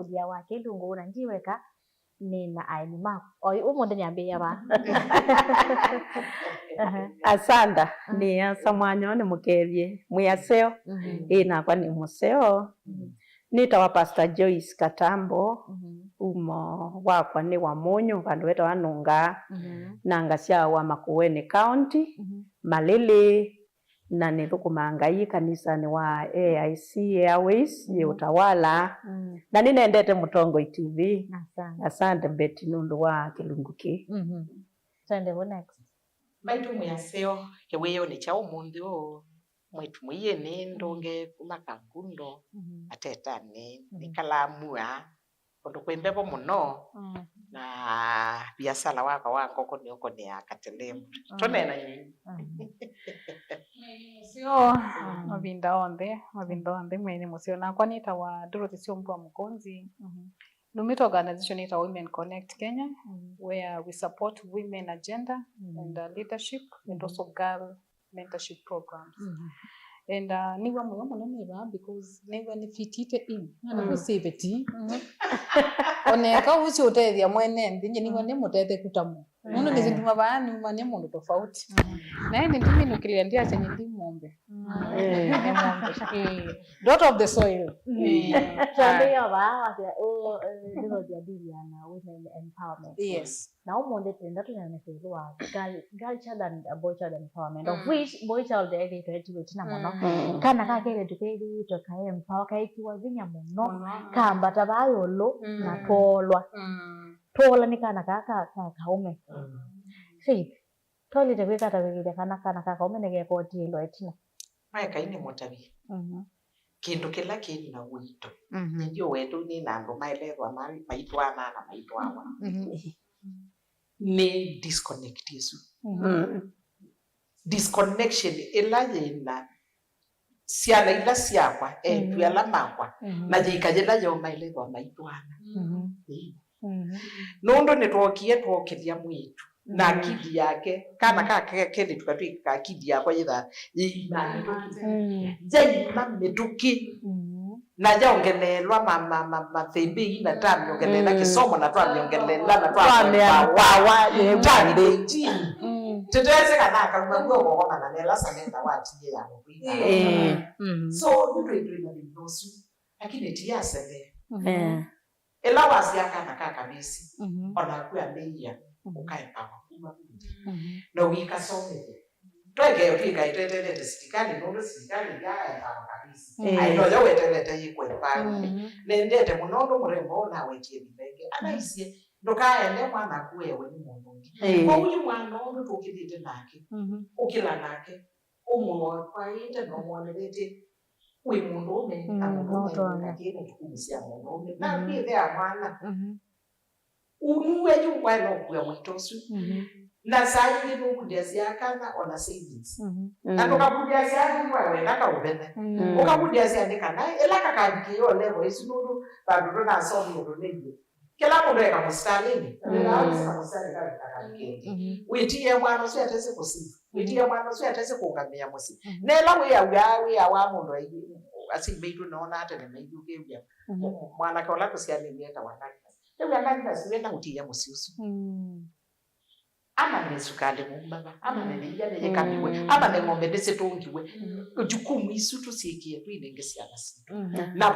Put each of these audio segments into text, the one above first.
mudia wake lungu na njiweka nina aini mako oi umunde nyambia ba asanda ni asamwanyo ni mukevye muyaseo ina kwa ni museo nitawa Pastor Joyce Katambo umo wakwa ni wa Munyu vandu weta wanunga nanga cia wa Makueni County Malili na nithukumangai kanisa ni wa AIC Airways ye utawala na ninendete Mutongo TV. Asante Betty nundu wa kilunguki. Sande wo next maitu muyaseo keweyo ni cha umundi o mwitu muye ni ndonge kumakakundo atetane nikalamua kondo kwembepo muno na biasala wako koni uko ni akatelemu tonena nyinyi sio mavinda onde mwene musio na kwa nita wa Dorothy Siombwa Mukonzi Numito organization ita Women Connect Kenya where we support women agenda and leadership and also girl mentorship programs and niwa moyo munene because niwa ni fitite in na kusebeti oneka uchi utethia mwene ndinye niwa ni mutete kutamu muno ni zinduma baani mane mundu tofauti na ndi ndimi nukilia ndia chenye ndi mombe dot of the soil Sande yo ba ndio jadiliana women empowerment yes na umonde tenda tunanefezwa girl child and boy child empowerment of which boy child ile twetu na mono kana kakele tukeli tokaye empower kaikiwa vinya mono kamba tabayolo na tolwa tola ni kana kaka kaume si toli te kweka tawile kana kaume nege koti ilo etina maya kaini motabi kindu kila kini na wito ndio wetu ni nando maelezo mali maitwana na maitwawa ni disconnect yesu disconnection ila yena siala ila siakwa tuyala makwa na jikajela yo maelezo maitwana nondo netwokie twokelia mwitu na akili yake kana kaka kele tukatwika akili yako yitha imani jaima metuki na jaongelelwa mathembe ina tamiongelela kisomo na tamiongelela na twameawa jande tetese kana kalugwa kwa mama na nela sanenda watie ya so ndio na bindosu lakini tiasele ela wasiaka na kaka bisi ona kwa meia ukae papa na ukasome tweke ukika itetelete serikali ndio serikali ya kabisa aino yo wetelete yikwe pale nendete munondo murembo na wetie bibenge anaisie ndokaende mwana kuwewe ni mundu kwa uyu mwana ndo tukidite nake ukila nake umuno kwa ite no mwanelete we mundu ume na kile tukumisia mundu na bide amana unuwe yungwa no kuya mwitosu na sai ni kudiazia kana ona savings na tokakudiazia ni wewe ndaka ubene ukakudiazia ndikana ela kakabiki yo level isunuru bandu na somo ndo lebi kila mundu eka mustalini na mustalini kakabiki witie mwana sio atese kusifu witie mwana sio atese kuungamia musi nela we ya wa mundu ayi asimeitu naona hata ni meiduke bya mwana kwa lako siani nieta wanaki ndio angalia siwenda utia musiusu ama nesukale mumbaba ama nenijane yekamiwe ama nengombe desetongiwe jukumu isutu sikie twinengesi abasitu na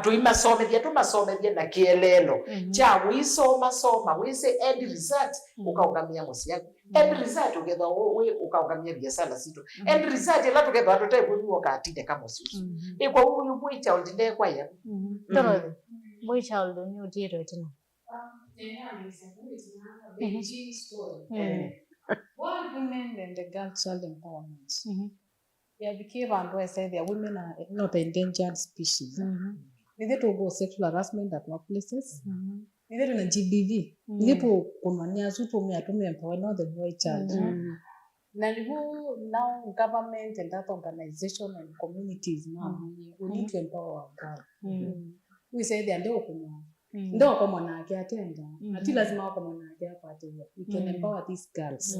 tumasome dia na kielelo cha wisoma wise end result ukaungamia musi yako end result ugetha we ukaungamia biashara situ end result la tugetha atote kuwa katinde kama ususu iko huyu boy child ndie kwa ya ndio boy child ni utiro tena Why women and the girl child empowerment? Yeah, because I said that women are not endangered species. Neither to go sexual harassment at workplaces. Neither in a GBV. Neither to kumania sutu me empower not the boy child. Now government and that organization and communities now we need to empower our girl. We say they are open. Ndo kwa mwanake atenda ati lazima kwa mwanake apate we can empower these girls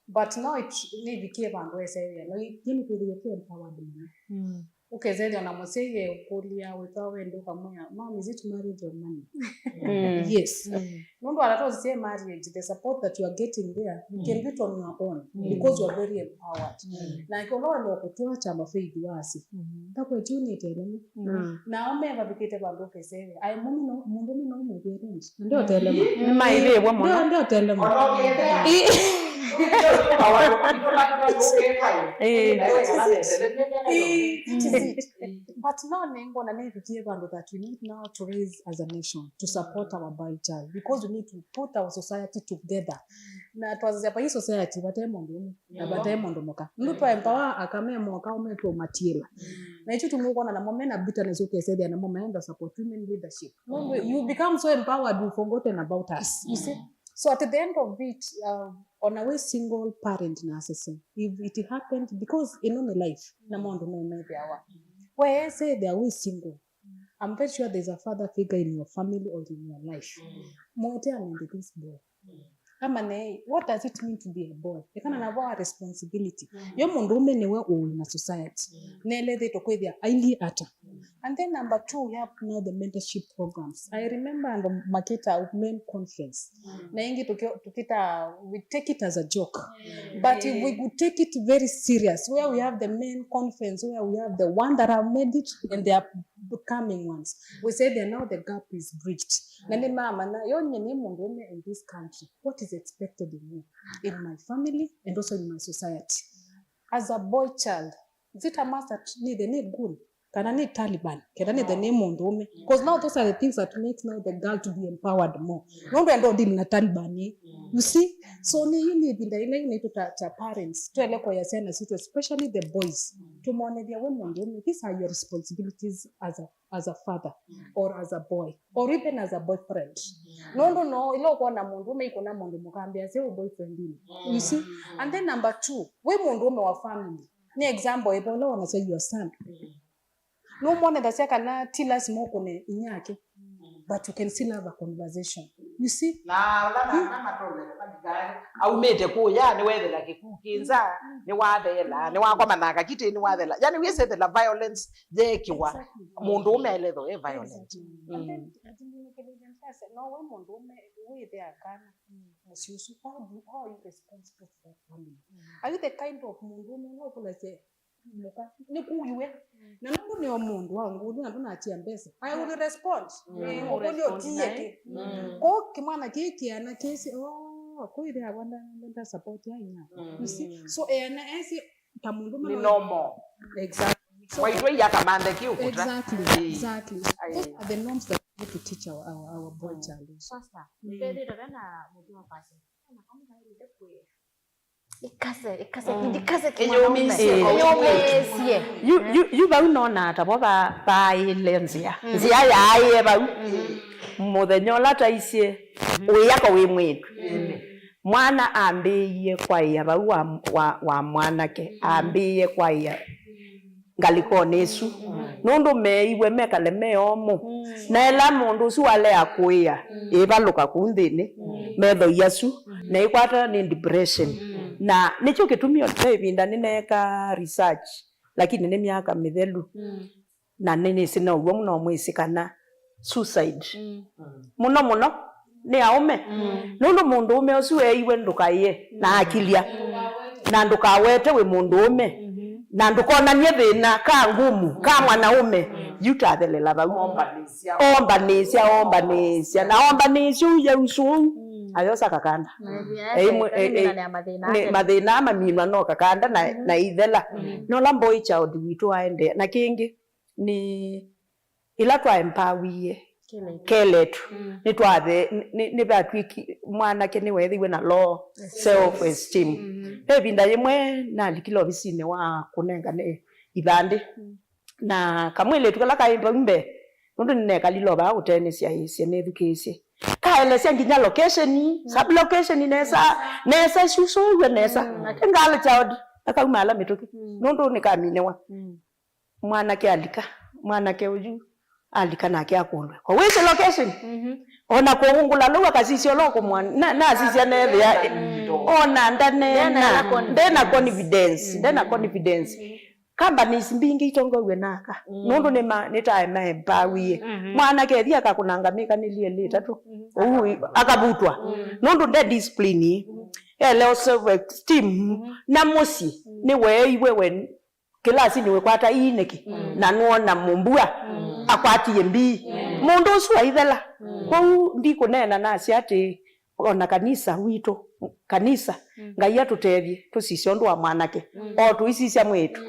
but now it need became and we say no yini kuliyokuwa empowered ukezeli na museye kulia wetawe ndo kamwe mom is it marriage or money yes ndo alato say marriage the support that you are getting there you can do it on your own because you are very empowered na ikolo ndo kutoa chama faidi wasi tako tuni tele na ome babikite bando kezeli ai mundu no mubirunji ndo tele ni maire wa mono ndo tele mo but now nengo na nevikie bando that we need now to raise as a nation to support our boy child because we need to put our society together na twaza pa hii society batemo ndumu na batemo ndomoka ndupa empower akame moka umeto matiela na hicho tumuko na momena bitterness ukesedi na momenda support women leadership you become so empowered you forgotten about us you see. So at the end of it, on a way single parent na assessing, if it happened, because in my life, na mondo no maybe awa. Where I say they are always single, I'm very sure there's a father figure in your family or in your life. Mote and this boy. What does it mean to be a boy? You can have a responsibility. Yo mondo newe o in a society. Nele de tokwe dia aili ata. And then number 2, we have now the mentorship programs. I remember on the Makita men conference. Na ingi tukita we take it as a joke. But if we would take it very serious, where we have the men conference, where we have the one that have made it and they are becoming ones. We say that now the gap is bridged. Nani mama na yo nyene mundu in this country. What is expected in me, in my family, and also in my society? As a boy child, is it a must that need good? Can I need Taliban? Can I need the name on the because now those are the things that makes now the girl to be empowered more. No, we don't deal with Taliban. You see, so you need to parents to especially the boys to monitor their women. These are your responsibilities as a father or as a boy or even as a boyfriend. No. Ilo kwa na mundume iko na mundu mukambia sio boyfriend. You see, and then number 2, we mundume wa family. Ni example ebola wana say your son. No one that say kana tilas moko ne inyake, but you can still have a conversation. You see? Na mama tole kabigani au mete ko ya ni wethela kikukinza ni wathela ni wakwa manaka kiti ni wathela yani we say the violence there kiwa mundu umeletho e violent. And then no we mundu we there kana musiusu how you responsible for that family. Are you the kind of mundu no kula say muka ni kuyiwe na nungu ni omundu wangu ndi nduna atia mbesa I will respond okolio tiye ko kimana kikiana kesi ko ile abanda ndanda support ya ina you see so ena esi tamundu ni normal exactly so why ya kamande ki ukutra exactly those are the norms that we need to teach our boy child sasa ndede na mudu wa pasi na kama ile kwe ikase you ba unona tabo ba ilenzia nzia yaye ba muthenyola taisie uyako wi mwitu mwana ambiye kwa ya ba wa mwanake ambiye kwa ya ngaliko nesu nundu meiwe mekale meomo na ela mundu su ale akuya ebaluka kunthini metho yasu na ikwata ni depression na nicho kitumio tebinda nineka research lakini ni miaka mithelu na nini sina uwo muno mwisikana suicide muno ni aume nundu mundu ume osu eiwe ndukaye na akilia na ndukawete we mundu ume na ndukonanie thina ka ngumu ka mwanaume yutathelela ba ombanisia na ombanisia uye usu ayosa kakanda mathina maminwa no kakanda na ithela no lambo child witu aende na kingi ni ila twa empower keletu ni twathe ni batwiki mwana ke ni wethiwe na low self esteem ebinda yemwe na likilo bisine wa kunenga ne ibande na kamwele tukala kaimba mbe nundu neka liloba utenesia yesi ne education kaele senginya location sub location nesa shuso nesa ngala child akaumala mituki nundu nikaminewa mwana ke alika mwana ke uju alika na kia kundwe kwa which location ona kuungula luwa kasisi oloko mwana na sisi anethia ona ndana confidence companies mbingi itongowe naka nundu ni time empowie mwana kethia akakunangamika nilielita tu akabutwa nundu de discipline ele self esteem na musi ni wewe kilasi niwe kwata ineki na nuona mumbua akwati mbi mundu ucio ithela kou ndiko nena nasi ati ona kanisa wito kanisa ngai atutethie tucicio ndu wa mwanake o tuicicia mwitu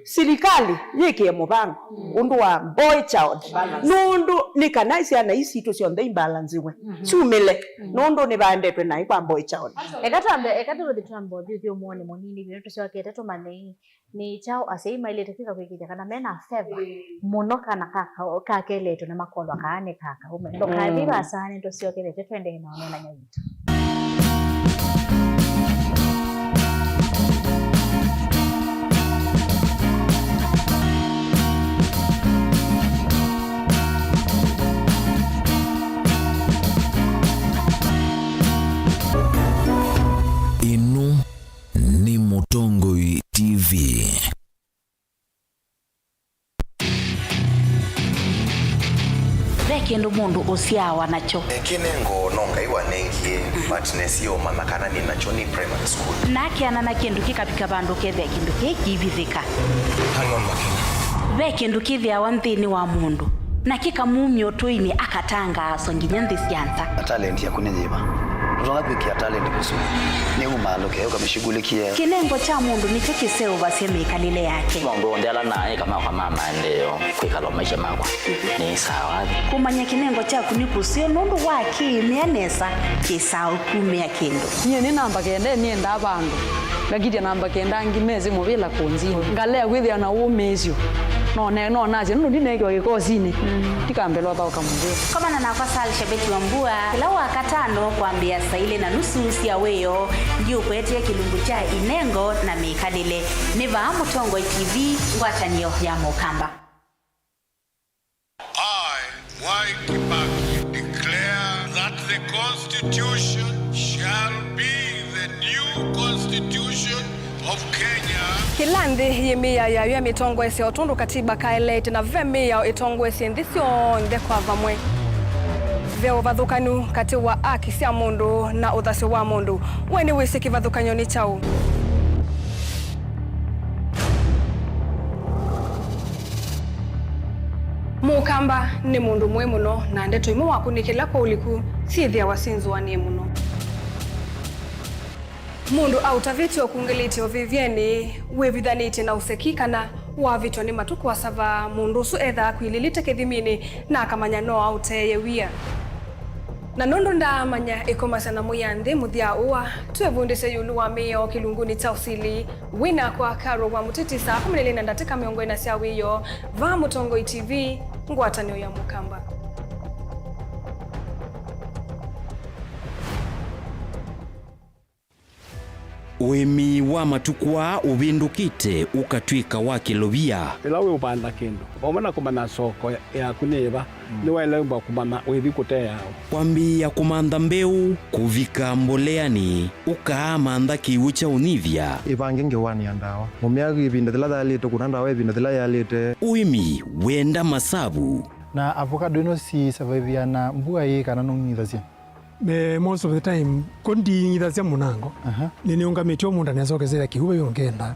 sirikali yike mubango undu wa boy child nundu ni kanisa na isi tucio the imbalance we chumile nundu ni bandetwe na ikwa boy child ekaturo ditrambo thio muone munini bino tucio ketatu mane ni chao aseima ile tafika kwikija kana mena favor muno kana kaka keleto na makolwa kaane kaka ndo kabiba sana ndo sio keleto twende na ona nyaito Inu ni Mutongoi TV. Kendo mundu usiawa nacho kinengo nongai wanengie but nesio mamakana ni nacho ni primary school nakiana na kindu kikapika bandu kethe kindu kikibithika hang on makini ve kindu kithia wa nthini wa mundu na kikamumyo tuini akatanga songinya nthi sianza talent ya kunenyiba tungapikia talent kusu ni umalo ke ukamshughulikia kinengo cha mundu nicho kiseo baseme kalile yake mambo ndela naye kama kwa mama ndio kwikalo maisha makwa ni sawa kumanya kinengo cha kunikusio nundu waki nianesa kisao kumia kindu niye ni namba kende ni enda bandu ngagitia namba kenda ngimeze mubila kunzi ngale gwithia na umezio no naje nundu ndineke wakikosini tikambelwa ba ukamwambia kama na kwa sali shabeti wa mbua kila wakatano kuambia saile na nusu sia weyo ndio kwetia kilungu cha inengo na mikalile niva Mutongoi TV ngwatanio ya Mukamba. I, Mwai Kibaki, declare that the Constitution shall be the new Constitution of Kenya. Kilandi yemia ya mitongo ese otundu katiba kaelete na vemi ya itongo ese ndisio ndekwa vamwe veo vathukanu kati wa aki cia mundu na uthasyo wa mundu weni wisi kivathukanyo ni chau Mukamba ni mundu mwe muno na ndeto imo wakunikila kwa uliku sithia wasinzwa ni muno mundu autaviti okungiliti ovivyeni wevithaniti na usekikana wavitwa ni matuku wa sava mundu usu etha kwililite kithimini na akamanya no auteye wia na nundu ndamanya ikomasana muyanthi muthia uwa twevundise yulu wa mio kilunguni cha usili wina kwa karo wa mutiti saa 12 dakika 40 cia wiyo va Mutongoi TV ngwatanio ya Mukamba. Wemi wa matukwa ubindukite ukatwika wa kilovia ila we upanda kindu omana kumana soko ya kuneva ni wale mba kumana wevi kutea kwambia kumanda mbeu kuvika mboleani ukaamanda kiucha univya ivangenge wani andawa mumiagi ibinda thila thalite kunanda we ibinda thila yalite uimi wenda masabu na avocado ino si survive na mbua hii kana nungithacia most of the time kondi ngithacia munango nini ungamitio munda nesokezera kihuba yongenda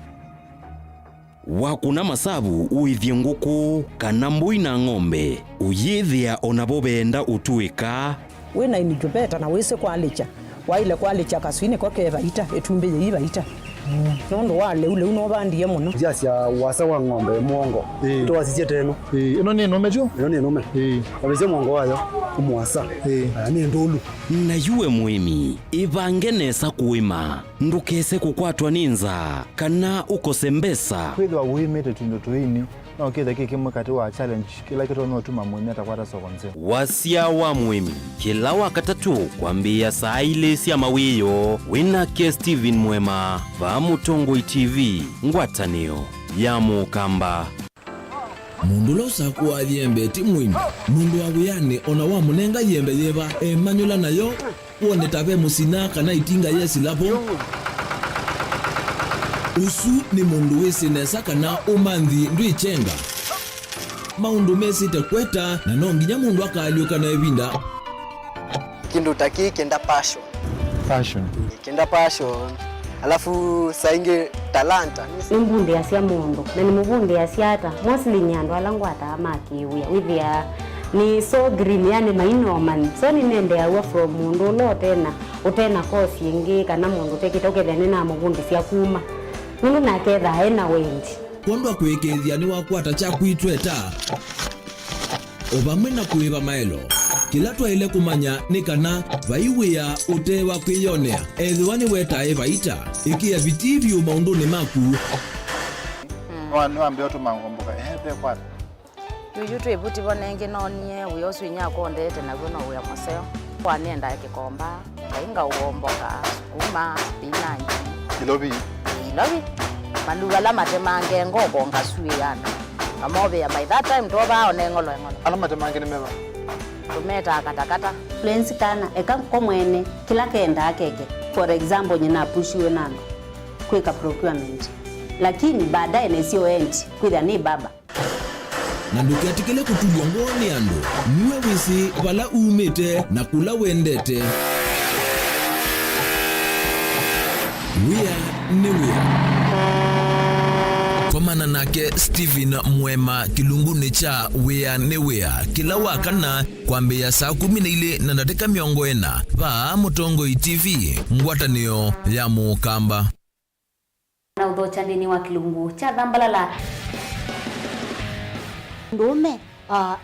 wakuna masabu uithie nguku kana mbui na ng'ombe uyithia onabo benda utuika wina initubeta na wise kwalicha waile kwalicha kaswine kwa kevaita etumbe yivaita nondo wale ule unobandie muno jasia wasa wa ng'ombe muongo to wasicie teno ino ni nome jo ino ni nome wabise muongo wayo kumwasa ani ndulu na yuwe muimi ivangenesa kuima ndukese kukwatwa ninza kana ukosembesa kwithwa uimite tundo tuini no kitha kikimwe kati wa challenge kila kitu no tuma muimi atakwata sokonze wasia wa muimi kila wakatatu kwambia saa ile cia mawiyo wina ke Steven Mwema va Mutongoi TV ngwatanio ya Mukamba. Mundu losa kuwa yembe ti mwimi mundu wabuyane ona wa munenga yembe yeba emanyula nayo wone tabe musina kana itinga yesi lapo usu ni mundu wisinesa kana umanthi ndwichenga maundu mesite kweta na no nginya mundu akaliuka na evinda kindu taki kenda passion alafu sainge talanta nimbunde asia mundu na nimubunde asiata mostly nyandu alangwata amakiwia withia ni so green yani mainoman so ni nende awa from mundu lo tena kosi ingi kana mundu tekitokele nina mubundi sia kuma mundu naketha ena wendi kondo kwekethia ni wakwata cha kwitweta obamwe na kuiva maelo kila twaile kumanya ni kana vaiwia utewa kwiyonea ethiwa ni wetae vaita ikia vitivyo maunduni maku niwambia otu mangomboka ehe kwata yuyu twebuti bonenge nonie uyosu inyakondete naguo no uya museo kwanienda kikomba kainga uomboka sukuma spinach ilobi maluga la matemange ngoko ngasuiana amobe by that time toba onengolo ala matemange nimeba tumeta katakata fluency kana eka komwene kila kenda akeke for example nyina pushiwe nano kweka procurement lakini baadaye nesio end kwida ni baba na ndukiatikile kutulwa ngoni andu niwe wisi vala umite na kula wendete komana nake Steven Mwema kilunguni cha wea ni wea kila wakana kwambia saa 12 na dakika 40 va Mutongoi TV ngwatanio ya Mukamba na udhochandini wa kilungu cha Dhambalala ndume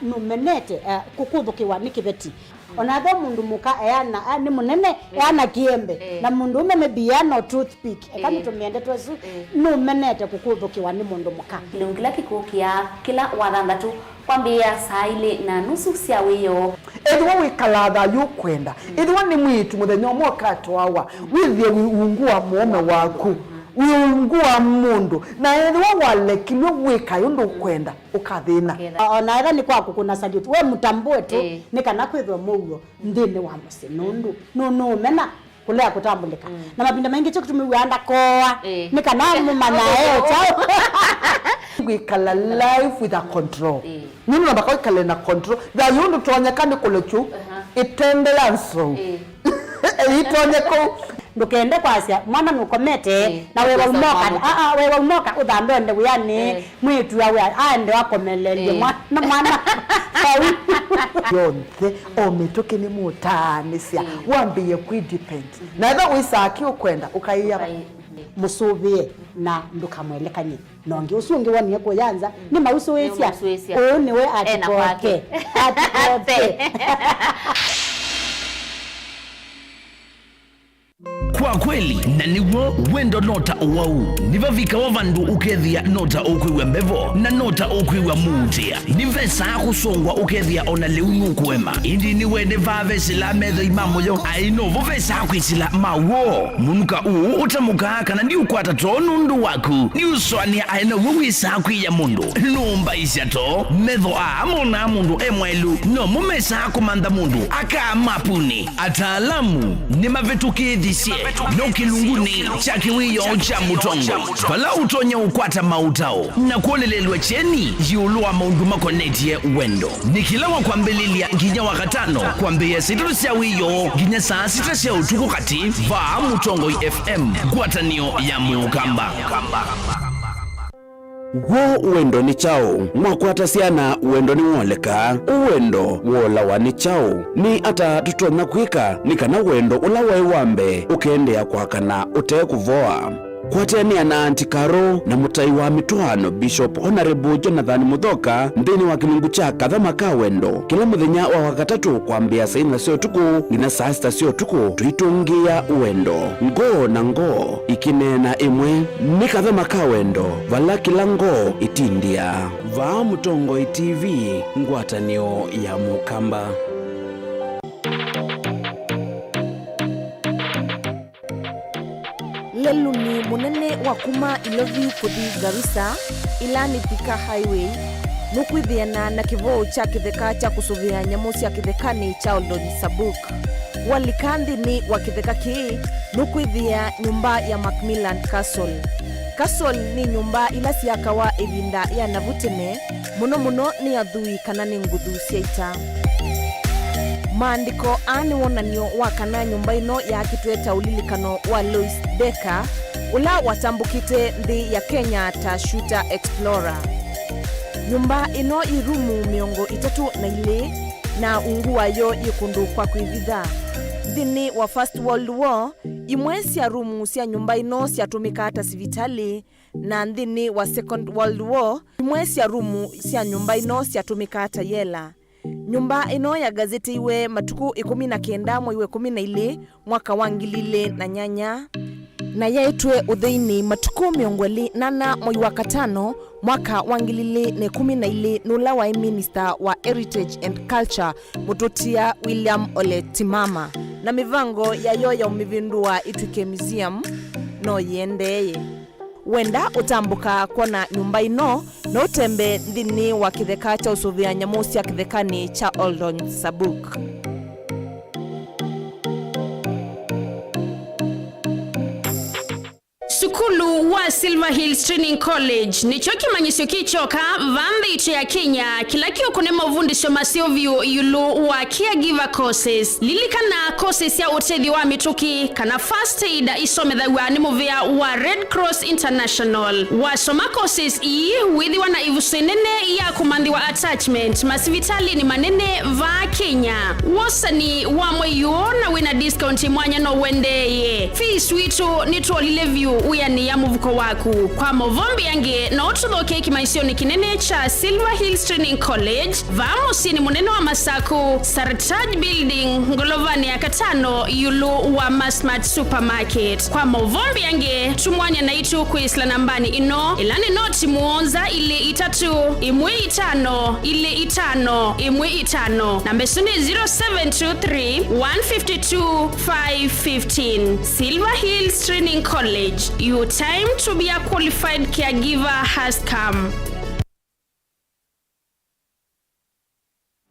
numenete kukuthukiwa ni kiveti onathe mundu muka eana ni munene eana kiembe na mundu ume mebiano toothpick ekamitumende twesu numenete kukuthukiwa ni mundu muka kilungila kikukia kila wathanthatu kwambia saa 2:30 cia wiyo ethiwa wikalatha yukwenda ethiwa ni mwitu muthenya umwe katwawa withie wiungua muome waku wiungua mundu na ethiwa walekilwe wika yundu kwenda ukathina ona era ni kwaku kuna salute we mutambue tu ni kana kwithwa mugo ndini wa musi nundu no mena kulea kutambulika na mapinda mengi cyo kutumiwanda koa ni kana mumana chao wikala life with a control nini nabaka wikala na control da yundu tonyekani kulechu itendelanso itonyeko ndukende kwasia mwana nukomete na wewe umoka wewe umoka uthambe nde yani mwitu yawe ande wakomelele mwana sawi yonthe ometoke ni mutanisia wambie kwidepend na eba wisaki ukwenda ukaiya musubie na ndukamwelekanye nonge usunge wani yako yanza ni mauso wesia ni we atikoke kwa kweli na niguo wendo nota uwau nivavika wa vandu ukethia nota ukwiwa mbevo na nota ukwiwa muutia nivesa kusongwa ukethia ona liu nukwema indi ni wende vave sila metho imamoyo ainovo vesa kwisila mawo munuka uu utamuka kana ni ukwata to nundu waku ni uswania aina wisa kwiya mundu numba isya to metho amona mundu emwelu no mumesa kumanda mundu aka mapuni ataalamu ni mavetukithisia no kilunguni cha kiwiyo cha Mutongo pala utonye ukwata mautao na kuolelelwa cheni jiulua maundu makonetie wendo nikilawa kwa mbelilia nginya wakatano kwa mbea situ sia wiyo nginya saa 6 sia utuku kati va Mutongo FM guatanio ya Mukamba Wo uwendo ni chao mwakwata siana uwendo ni woleka uwendo wola wani chao ni ata tutonya kwika ni kana wendo ulawe wambe ukendea kwa kana ute kuvoa kwatenia na antikaro na mutai wa mitwano Bishop Honorable Jonathan Muthoka ndini wa kilungu cha Kathama ka wendo kila muthenya wa wakatatu kwambia saa 4 cia utuku ngina saa 6 cia utuku tuitungia uwendo ngo na ngo ikinena imwe ni Kathama ka wendo vala kila ngo itindia va Mutongo TV ngwatanio ya Mukamba lelu ni munene wa kuma Ilovi kuthi Garissa ilani Thika Highway nukwithiana na kivoo cha kitheka cha kusuvia nyamu cia kithekani cha Oldonyi Sabuk walikandhi ni wa kitheka ki nukwithia nyumba ya Macmillan Castle Castle ni nyumba ila siakawa ivinda ya navutene muno ni athui kana ni nguthu cia ita. Maandiko ani wonanio wa kana nyumba ino ya kitweta ulilikano wa Louis Decker ula watambukite nthi ya Kenya ta Shooter Explorer. Nyumba ino irumu 32 na ungu wayo ikundu kwa kuivitha. Thini wa First World War, imwe cia rumu cia nyumba ino ciatumika hata sivitali, na thini wa Second World War, imwe cia rumu cia nyumba ino ciatumika hata yela. Nyumba ino ya gazeti iwe matuku 19 mwezi wa 12 mwaka wa 2008 na yaitwe utheini matuku 28 mwezi wa 5 mwaka wa 2012 nula wa Minister wa Heritage and Culture Mututia William Ole Timama na mivango yayo ya umivindua itwike museum no yendeye. Wenda utambuka kuona nyumba ino na utembe thini wa kitheka cha usuvia nyamu cia kithekani cha Oldon Sabuk. Sukulu wa Silver Hills Training College ni choki manyisio kichoka vambe ito ya Kenya kila kiyo kunema uvundisho masiovyo yulu wa caregiver courses lilikana courses ya utedhi wa mituki kana first aid isomedha wani movea wa Red Cross International wa soma courses withi wana ivusenene ya kumandi wa attachment masivitali ni manene va Kenya wasani wa mweyo na wina discount mwanya no wendeye fees witu nituolile view uyani ya muvuko waku kwa movombi yange na otudhoke kimaisioni kinene cha Silver Hills Training College vamos ni muneno wa Masaku Sartaj Building Ngolovani ya Katano yulu wa Masmart Supermarket kwa movombi yange tumwanya na itu kuisla nambani ino ilani noti muonza ile 3 imwe 5 ile 5 imwe 5 nambesuni 0723 152 515 Silver Hills Training College. Your time to be a qualified caregiver has come.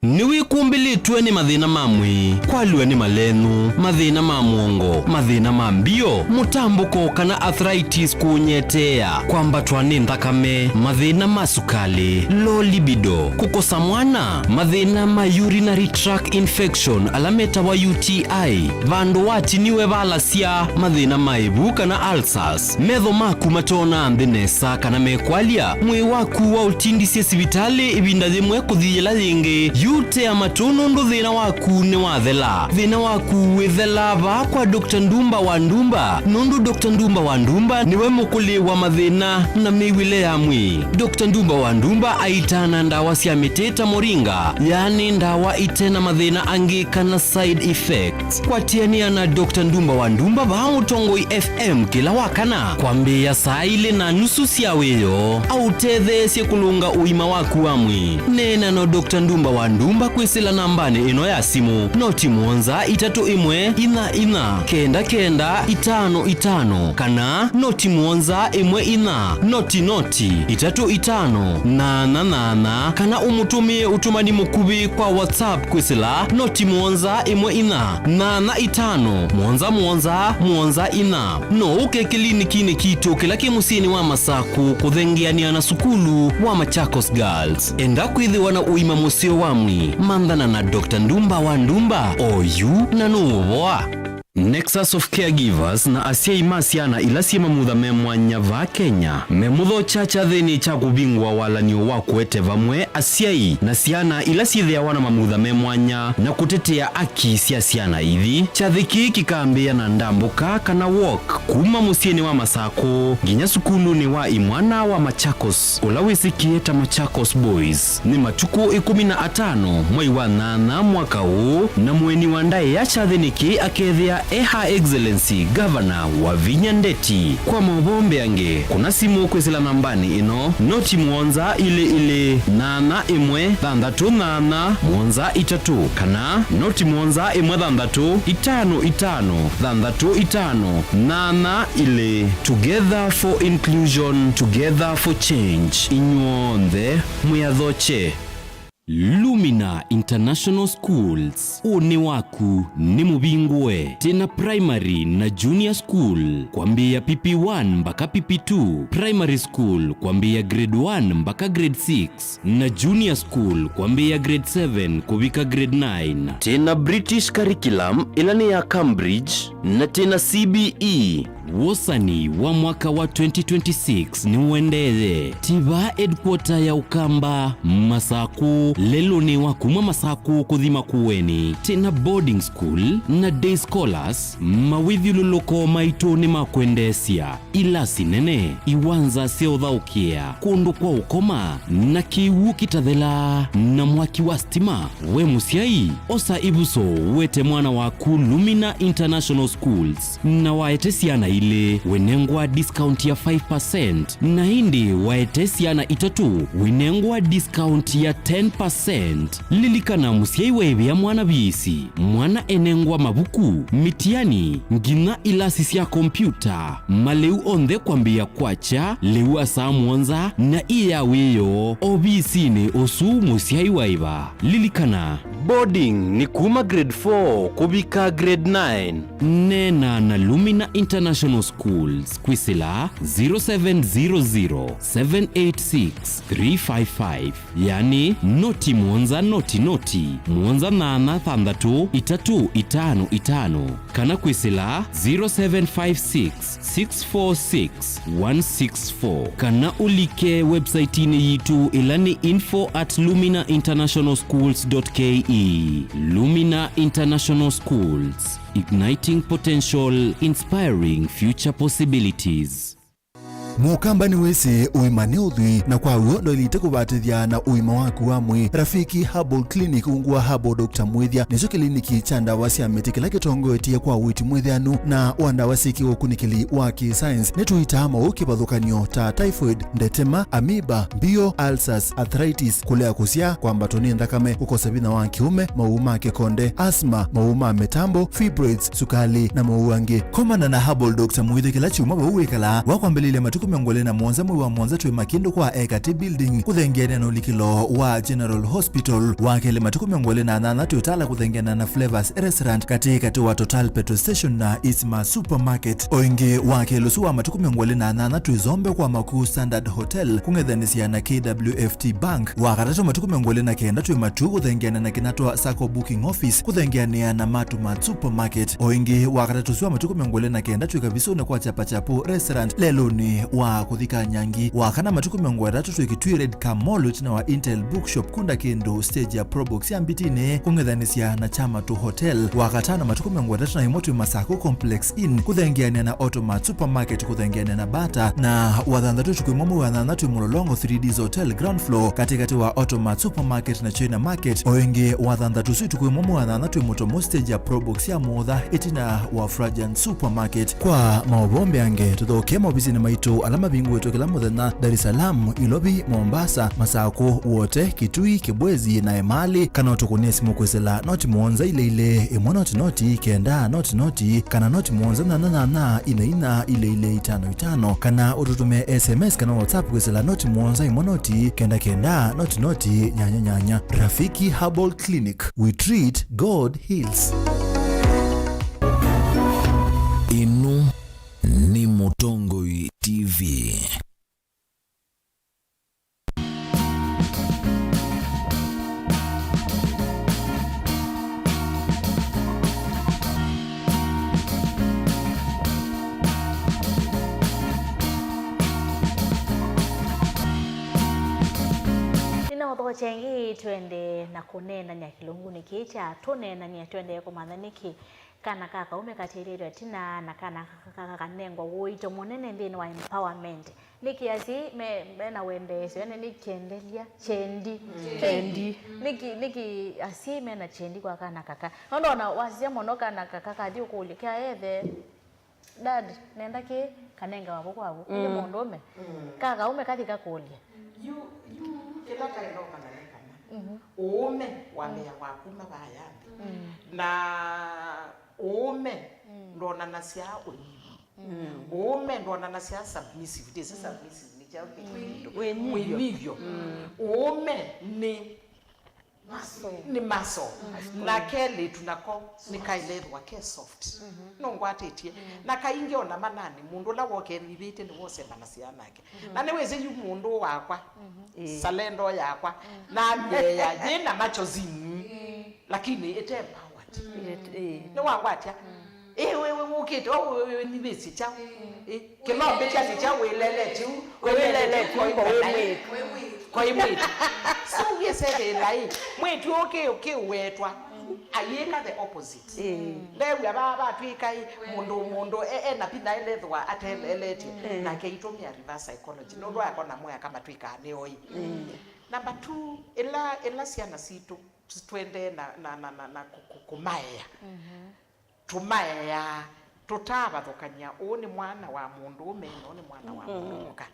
Niwi kumbilitwe ni mathina mamwe kwaliwe ni malenu mathina mamuongo mathina mambio mutambuko kana arthritis kunyetea kwambatwa ni nthakame mathina masukali low libido kukosa mwana mathina ma urinary tract infection alameta wa UTI vandu watiniwe valasia mathina maibu kana ulcers metho maku matona ndinesa kana mekwalia mwe waku wa utindisye sivitali ibinda thimwe kuthiyela yingi ute amatono ndo thina waku ni wathela thina waku withela va kwa Dr. Ndumba wa Ndumba nundu Dr. Ndumba wa Ndumba niwe mukuli wa mathina na miwile ya mwi Dr. Ndumba wa Ndumba aitana ndawa cia miteta moringa yani ndawa itena mathina angi kana side effects kwa tiania na Dr. Ndumba wa Ndumba va Mutongoi FM kila wakana kwambia saa ile na nusu cia weyo au tethe cia kulunga uima waku wa mwi nena no Dr. Ndumba wa Ndumba kwisila nambani ino ya simu noti muonza 31 ina kenda 5 kana noti muonza 1 noti 35 8 kana umutumie utumani mukubi kwa WhatsApp kwisila noti muonza 1 muonza ina no uke kliniki ni kitu kila kimusini wa Masaku kuthengiania na sukulu wa Machakos Girls enda kwithiwa na uima musio wamwi mandana na Dr. Ndumba wa Ndumba oyu na nuwa Nexus of Caregivers na asia imasiana ilasi mamutha memwanya va Kenya memutho chacha thini cha kubingwa wala ni wa kuete vamwe asiai na siana ilasi thea wana mamutha memwanya na kutetea aki cia siana ithi chathiki kikambia na ndambuka kana walk kuma musieni wa Masako nginya sukulu ni wa imwana wa Machakos ulawisikieta Machakos Boys ni matuku 15 mwezi wa 8 mwaka huu na mweni wa ndaye ya chathiniki akethia Her Excellency Governor wa Vinyandeti kwa mabombe yange kuna simu kwesila nambani ino noti muonza ile 81 muonza 3 kana noti muonza 1 5 ile Together for Inclusion, Together for Change inyuonde muyathoche Lumina International Schools, uni waku ni mubingwe. Tena primary na junior school kwambia PP1 mpaka PP2, primary school kwambia grade 1 mpaka grade 6, na junior school kwambia grade 7 kubika grade 9. Tena British curriculum ilani ya Cambridge na tena CBE. Wosani wa mwaka wa 2026 ni uendele tiba headquarter ya Ukamba Masaku lelo ni wakuma Masaku kuthima kuweni. Tena boarding school na day scholars mawithi luloko maito ni makwendesia ila sinene iwanza seothaukia kundu kwa ukoma na kiwu kitathela na mwaki wa stima. We musiai osa ibuso wete mwana waku Lumina International Schools na waetesiana ile wenengwa discount ya 5% na hindi waetesiana itatu wenengwa discount ya 10%. Lilikana musiai wewe ya mwana bisi mwana enengwa mabuku mitiani ngina ilasi ya kompyuta maleu onde kwambia kwacha leu asa mwanza na iya weyo obisi ni osu musiai waiba. Lilikana boarding ni kuma grade 4 kubika grade 9. Nena na Lumina International Schools kwisila 0700786355 yani noti mwanza noti mwanza nana thandatu itatu itano itano kana kwisila 0756646164 kana ulike website ni yitu ilani info@luminainternationalschools.ke. Lumina International Schools, igniting potential, inspiring future possibilities. Mukamba ni wese uima ni udhui na kwa uondo ilite kubatithia na uima waku wa mwi. Rafiki Herbal Clinic ungua Herbal Dr. Mwithia nicho kliniki cha ndawa cia miti kila kitongo etie kwa witi mwithianu na wandawa siki ukunikili wa ki-science netuita mauki bathukanio ta typhoid, ndetema, amoeba, bio, ulcers, arthritis, kulea kusia kwa mbatoni ndakame, ukosa bina wa kiume, mauma kikonde, asma, mauma metambo, fibroids, sukali na mauange. Komana na Herbal Dr. Mwithia kila chuma bauwekala wakwambelile matuku miongole na mwanza mwe wa mwanza tuwe makindo kwa Ekati Building kuthengiana na ulikilo wa General Hospital wakele matuku miongole na nana tutala kuthengiana na Flavors Restaurant katikati wa Total Petrol Station na Isma Supermarket. Oingi wakele suwa matuku miongole na nana tuizombe kwa Makuu Standard Hotel kungethanisia na KWFT Bank. Wakatato matuku miongole na kenda tuwe matu kuthengiana na Kinatwa Sacco Booking Office kuthengiana na Matumat Supermarket. Oingi wakatato suwa matuku miongole na kenda tuwe kabisone kwa Chapachapu Restaurant lelo ni wa kuthika nyangi wakana matuku miongo ya tuiki Red Kamolut na wa Intel Bookshop kunda kendo stage ya Probox ya mbitine kungethanisia na Chamatu Hotel. Wakatana matuku miongo ya na imotu Masako Complex Inn kuthengiania na Automat Supermarket kuthengiania na Bata na wadhandatu tukuimomu wadhandatu Mulolongo 3Ds Hotel ground floor katikati wa Automat Supermarket na China Market. Oingi wadhandatu sui tukuimomu wadhandatu Mutomo stage ya Probox ya Mudha itina wa Fragrant Supermarket. Kwa maobombe ange tuthoke maobizi na maito alama bingu wetu kila muthenya Dar es Salaam, Ilobi, Mombasa, Masako wote, Kitui, Kibwezi na Emali kana utukunie simu kwesela noti muonza ile imwa noti kenda noti kana noti muonza na ina ile 55 kana ututume SMS kana WhatsApp kwesela noti muonza imwa noti kenda noti nyanya. Rafiki Herbal Clinic, we treat, God heals. Inu ni Mutongoi TV. Chengi twende na kunena nya kilunguni kicha tunena nya twende kumathaniki kana kaka umekatirira tina na kana kaka kanengwa woito monene ndini wa empowerment nikiasi na wendesho yani nikiendelia chendi niki asime na chendi kwa kana kaka ndo na wasia monoka na kaka kadi kulikia ethe dad nenda ki kanenga wabo kwabo ile mondome kaka umekatika kulia you kila kaino kana ume wale ya wakuma bayani na ume ndona nasia ume ndona nasia submissive this is submissive ni jambo wenivyo ume ni ni maso na kele tunako nikailethwa ke soft no ngwatetie na kaingi ona manani mundu la woke nibite ni wose bana sianake na niweze yu mundu wakwa salendo yakwa na ya jina macho zimu lakini ite empowered no wangwatia wewe ukite wewe nibisi chao kema betia si chao welele tu welele kwa imwe so we say like mwetu okay wetwa ayeka the opposite lewe baba twikai mundu na pinda elethwa ateleleti na keitomia reverse psychology no ndo akona moya kama twika ne oi number 2 ela siana situ twende na kumaya tumaya tutaba thokanya oni mwana wa mundu umeno ni mwana wa mundu ka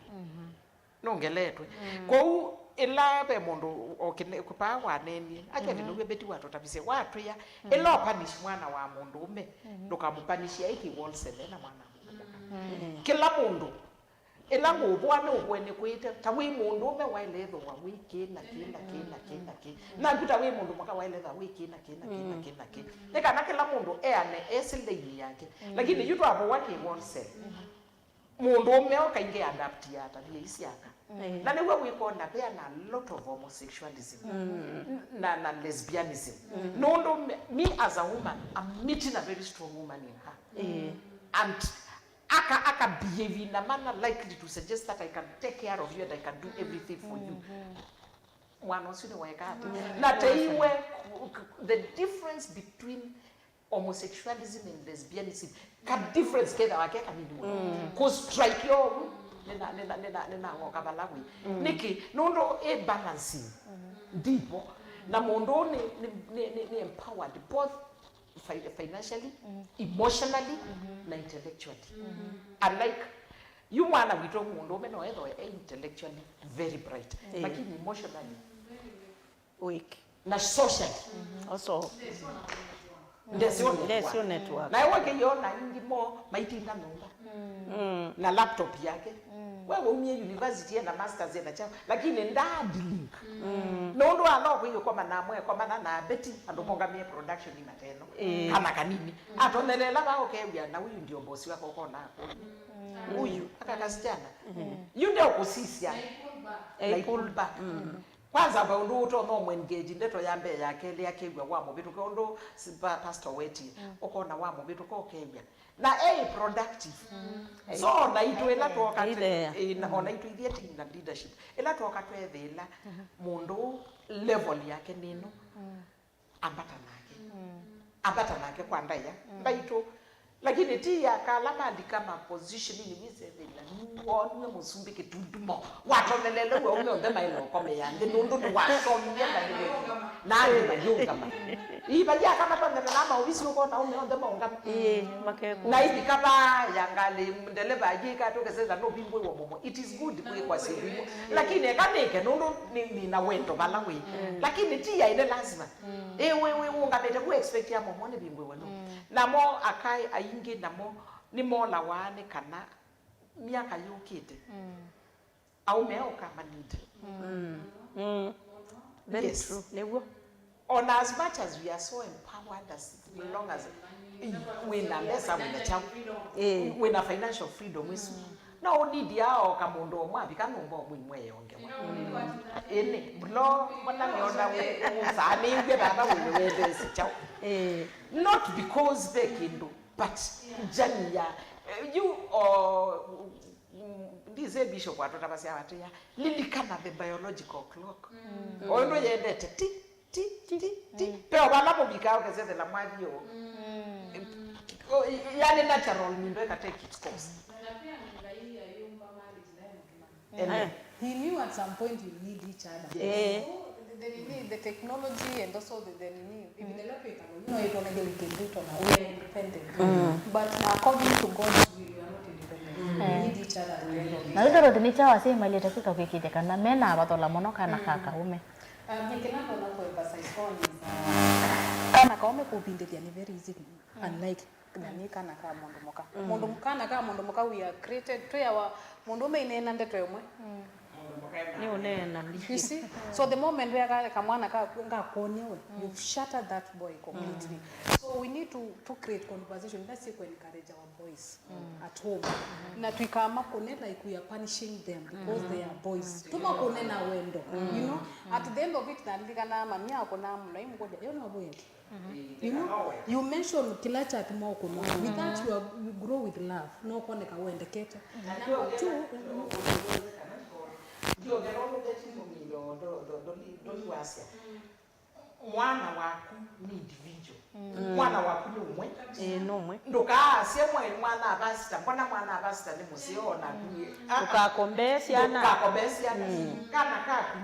nongeletwe kwa ela be mundu okupa waneni agende no beti watu tabise watu ya ela punish mwana wa mundu ume ndokamupanishia iki wolsele na mwana kila mundu ela ngobwana ubwene kwita tawi mundu ume wailetho wa wiki na kila na kuta we mundu mwaka wailetha wiki na kila nekana kila mundu ane esile yake lakini yuto abo wake wolsele mundu ume okainge adapt yata ni isiaka na niwe wikona there na lot of homosexualism na lesbianism no me as a woman I'm meeting a very strong woman in her and aka behave in a manner likely to suggest that I can take care of you and I can do everything for you mwana usini waekati na teiwe the difference between homosexualism and lesbianism ka difference keda wakeka nini ko strike yo nena ngoka balawi niki nondo balancing ndipo na mondo ni empowered both financially emotionally na intellectually unlike you mwana wito mondo meno edo intellectually very bright lakini emotionally weak na socially also Ndesio network. Na wake yona ingi mo maitinga nyumba. Na laptop yake. Wewe umie university na masters na chao lakini ndadi link. Nondo aloko hiyo kwa manamwe kwa na beti andomonga mie production ni mateno. Kama kanini. Atonelela ba okay na huyu ndio boss wako uko nako. Huyu akakasichana. Yunde okusisia. Ikulba. Kwanza ba ndo to no mo engage ndeto yambe yake ile yake gwa wamo bitu ko ndo pastor weti okona wamo bitu ko kebya na productive so na itu ela to wakati na ona itu ile team na leadership ela to wakati ethela mundu level yake nino ambata nake kwa ndaya ndaito lakini tia kalama kama position ni wisevela nuone musumbike tundumo watonelele we unge mailo kome yande nundu wasomye na ni mayunga ma iba ya kama tonele na maobisi uko na unge maunga makepo na hivi kama yangali mndele baji ka tokeseza no bingwe wa momo it is good kwa simu lakini kaneke nundu ni na wendo balawe lakini tia ile lazima wewe ungabete ku expect ya momo ne bingwe wano namo akai aingi namo ni mola wane kana miaka yukite au meo kama need very true lewo on as much as we are so empowered as long as we na mesa with the child we na financial freedom wesu na onidi yao kama ndo mwabi kama mbo mwimwe yonge ene blo wana niona we sani nge baba wewe si chao not because they can do but jania you ndize bishop watu tabasi abatu ya lilikana the biological clock ondo yendete ti pero balapo bikao keseze la mavio yani natural nindo ka take its course and he knew at some point you need each other the technology and also the if the local you know you don't get it on we are independent but according to God's will we are not independent we need each other na lero tunichawa sema ile tafika kwikite kana mena abatola mono kana kaka ume nkenako na ko emphasize on kana kaume kupindetia ni very easy unlike nani kana kama mundu muka we are created to our mundu ume inena ndeto yomwe ni unena You see? So the moment we are kamwana ka konyewe, you've shattered that boy completely. So we need to create conversation. Let's say to encourage our boys at home. Na tuikama kone like we are punishing them because they are boys. Tuma kone na wendo. You know, at the end of it nalikana mami yako na mna imu koja yona boy. You know, you mentioned kila chat mo kono. With that you grow with love. No kone ka wende kete. Number 2 ndio gerolo betimo milo do wasia mwana waku ni individual mwana waku ni umwe nomwe ndoka semwe mwana abasita mbona mwana abasita ni musiona kuye ukakombesiana kana kaku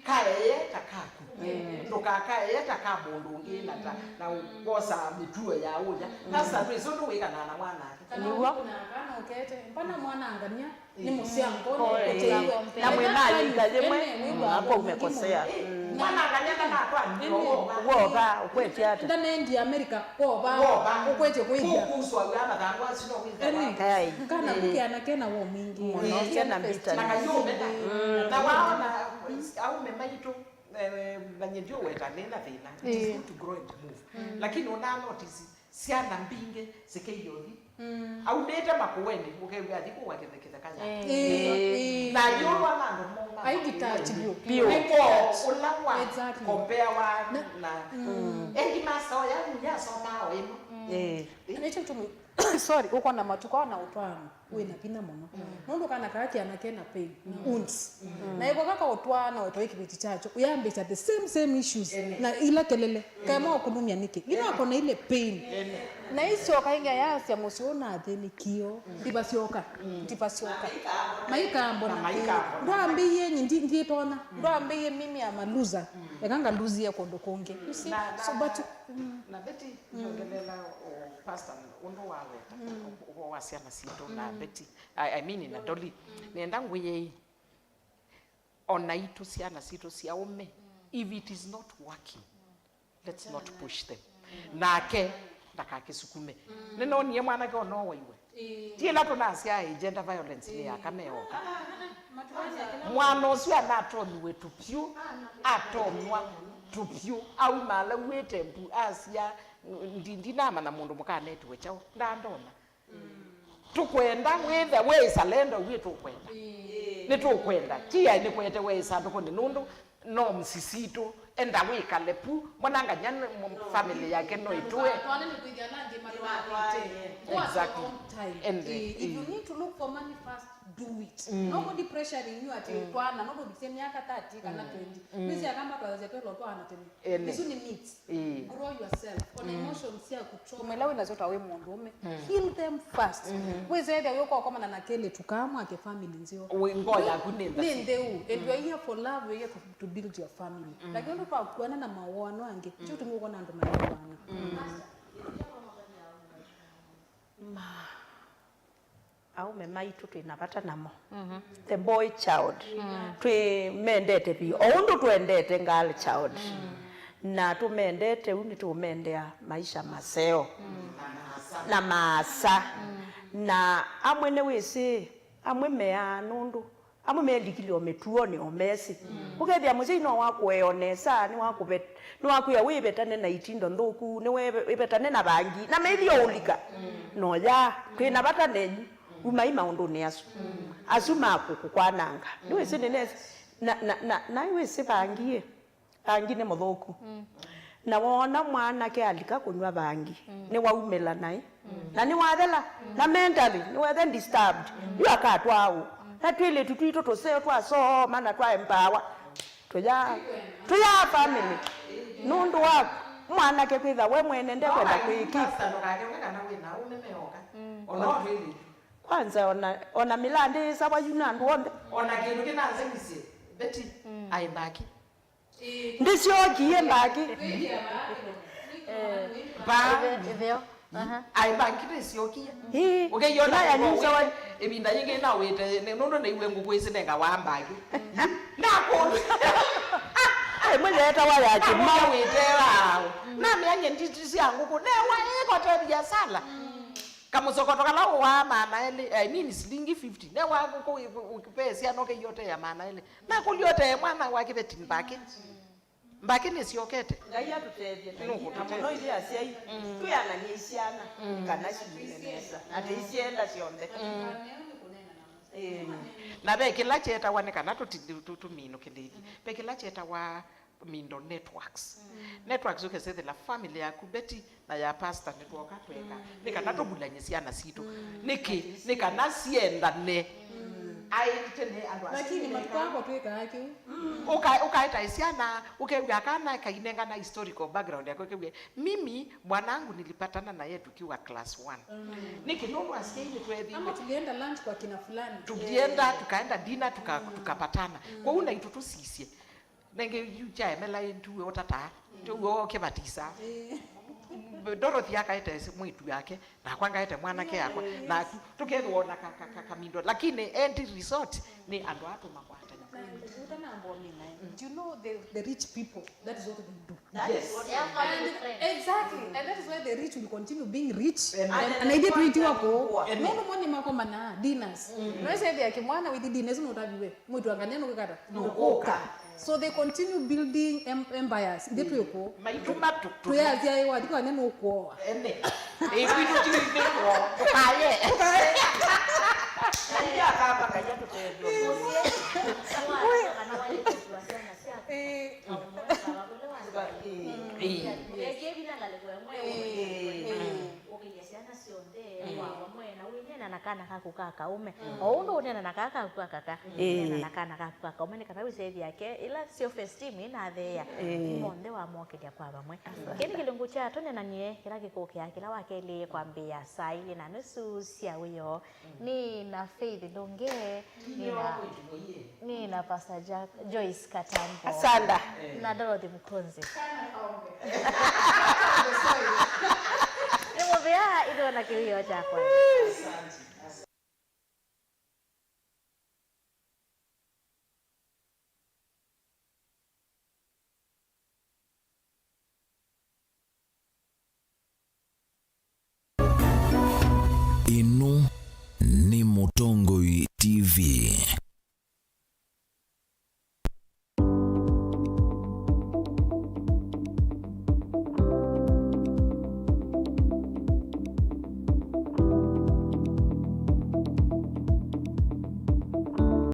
kaye takaku ndoka kaye takabundu ngina na ukosa mituo ya uja sasa tuizondo weka na mwana niwa kana ukete mbona mwana angania ni musia mbona na mwema ikazemwe hapo umekosea mwana angania na kwa woba ukwete hata ndane ndi America woba ukwete kuiga kuswa yana dangwa sino kuiga kai kana kukiana kena wo mingi na mbita na kayome na waona au memaito banye ndio weta nena vina it is good to grow and move lakini una notice siana mbinge sekeyodi au data makuweni ukewe adiko wakethekeza kanya na yoro anando moma aigitachi bio ulawa compare wa na endi maso ya munya soma wemo anacho tu sorry uko na matuko na utwano we na pina mono nondo kana kaki anakena pain na unts na iko kaka utwana weto ikibiti chacho uyambisa the same issues na ila kelele kama okumumya nike ina akona ile pain na hizo kainga yasi amosiona atheni kio tibasioka maika mbona ndo ambiye ndi tona ndo ambiye mimi amaluza ekanga luzia kondo konge you see so but na beti njongelela pastor undo wawe wasiana sito na beti I mean na doli nenda nguye ona itu siana sito siaume if it is not working let's not push them nake ndakakisukume neno niye mwana ke ono waiwe tila tunasia gender violence ni akameoka mwana oswa natoni wetu pyu atomwa tupyu au mala wetempu asia ndinama na mundu mukaneti wechao ndandona tukwenda wethe weisalendo witu kwenda nitukwenda tia ni kwete weisandu kundi nundu no msisito enda wikalepu mwananga nyane family yake no itue exactly and if you need to look for money first do it nobody pressuring you ati kwana nobody say miaka 30 kana 20 mimi kama tuanze pelo to anatemi hizo ni meet grow yourself on emotions ya kuchoma umelewa inazote wewe mundume heal them first wewe zaidi yuko kama na kele tukamwa ke family nzio ngoja kunenda nende and you are here for love you are here to build your family lakini ndo pa kuana na maono ange cyo tumiko na ndo maono au memaitu twinapata namo the boy child twimendete pi oundu twendete ngali child na tumendete uni tumendea maisha maseo na masa na amwene wese amwe mea nundu amwe melikili ometuone omesi ukethia musino wakueonesa ni wakubet ni wakuya wibetane na itindo nthuku ni wibetane na bangi na meithio ulika no ya kwina bata nenyu umai maundu ni asu makukwananga ni wese nenesi na wese bangie ne muthuku na wona mwana ke alika kunywa bangi ni waumela nai na ni wathela na mentally ni wethe disturbed you akatwa au na twile tutwito toseo twaso mana twa empower tuya family nundu wa mwana ke kwitha we mwene ndekwenda kwikika kwanza ona milande sawa yunandu onde ona kindu kinaanza kisi beti aimbaki ndisiokie mbaki ivyo aimbaki ndisiokie ukeyona ya nyinza wa ebinda yinge na wete nono na iwe ngukwezi nenga wambaki nako mweleta wala ati mawete wao nami yange nditisi yangu kunewa iko tabia sala kama sokoto kala wa maana ile nini shilingi 50 ne wa ko ukipesa no ke yote ya maana ile na kuliote mwana wake betini mbake ni siokete ngaya tutevye no ile asiai tuyanganyisiana kana shimenesa ati isienda sionde na be kila cheta wanekana tutumino kile be kila cheta wa mindo networks ukeseze la family ya kubeti na ya pastor network atweka nikana tobulanyisiana situ nikana sienda ne aitene andwa lakini matwako tweka yake ukaita isiana ukewakana kainenga na historical background yako kewe mimi bwanangu nilipatana na yeye tukiwa class 1 nikinunua asieni twedhi ama tulienda lunch kwa kina fulani tulienda tukaenda dinner tukapatana kwa una itutu sisie nenge yuja emela ntuwe otata tuwo kebatisa Dorothy akaita mwitu yake na kwanga ite mwana ke yakwa na tukethona kamindo lakini end resort ni andu atu makwata do you know the rich people that is what they do yes exactly and that is why the rich will continue being rich and I get to wako no money mako mana dinners no say they akimwana with dinners no tabiwe mwitu anganeno kukata nukoka so they continue building empires ndetu yoko maituma tuyazia yewa diko neno uko ene ebitu chimeko kaye ndio akapa kaja tutevye nakana kakuka kaume oundo unena nakaka kukaka nena nakana kakuka kaume nikatawi save yake ila sio festim ina thea monde wa mokelia kwa bamwe kini kilungu cha tone na nie kila kikoke yake la wakeli kwambia saili na nusu sia huyo ni na Faith Ndonge ni na Pastor Joyce Katambo asanda na Dorothy Mkonzi Vea ilo na kilio chako. Inu ni Mutongoi